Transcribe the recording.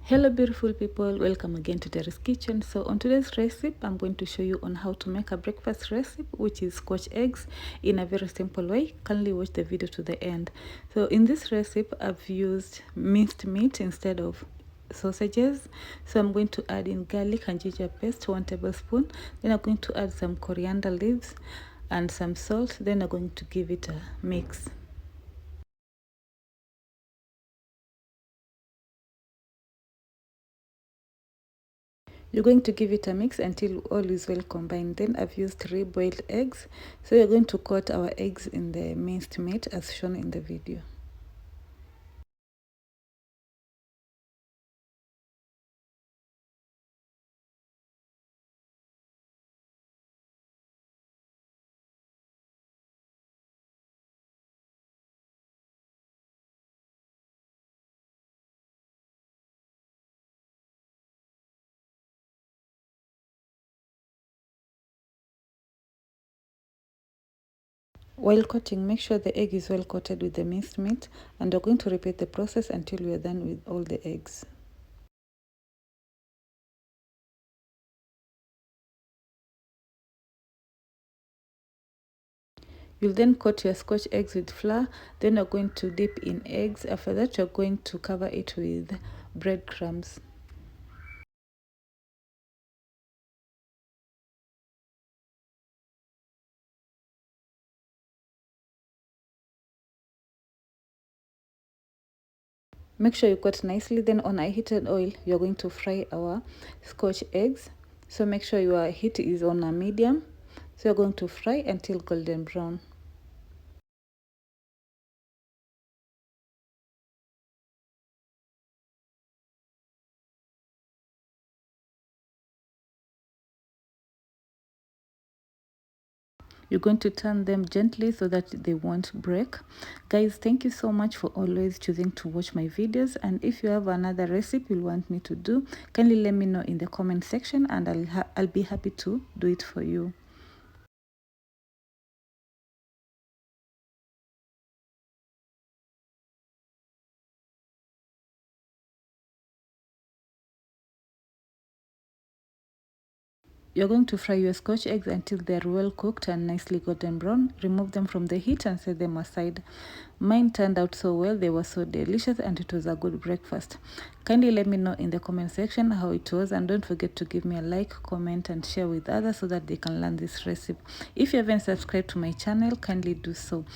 Hello beautiful people, welcome again to Terry's Kitchen. So on today's recipe I'm going to show you on how to make a breakfast recipe, which is Scotch eggs, in a very simple way. Kindly watch the video to the end. So in this recipe I've used minced meat instead of sausages. So I'm going to add in garlic and ginger paste, 1 tablespoon. Then I'm going to add some coriander leaves and some salt. Then I'm going to give it a mix. You're going to give it a mix until all is well combined. Then I've used 3 boiled eggs. So we're going to coat our eggs in the minced meat as shown in the video. While coating, make sure the egg is well coated with the minced meat, and we're going to repeat the process until we're done with all the eggs. You'll then coat your Scotch eggs with flour. Then you're going to dip in eggs. After that, you're going to cover it with breadcrumbs. Make sure you coat nicely. Then on a heated oil, you're going to fry our Scotch eggs. So make sure your heat is on a medium. So you're going to fry until golden brown. You're going to turn them gently so that they won't break. Guys, thank you so much for always choosing to watch my videos. And if you have another recipe you want me to do, kindly let me know in the comment section, and I'll be happy to do it for you. You're going to fry your Scotch eggs until they're well cooked and nicely golden brown. Remove them from the heat and set them aside. Mine turned out so well, they were so delicious, and it was a good breakfast. Kindly let me know in the comment section how it was, and don't forget to give me a like, comment and share with others so that they can learn this recipe. If you haven't subscribed to my channel, kindly do so.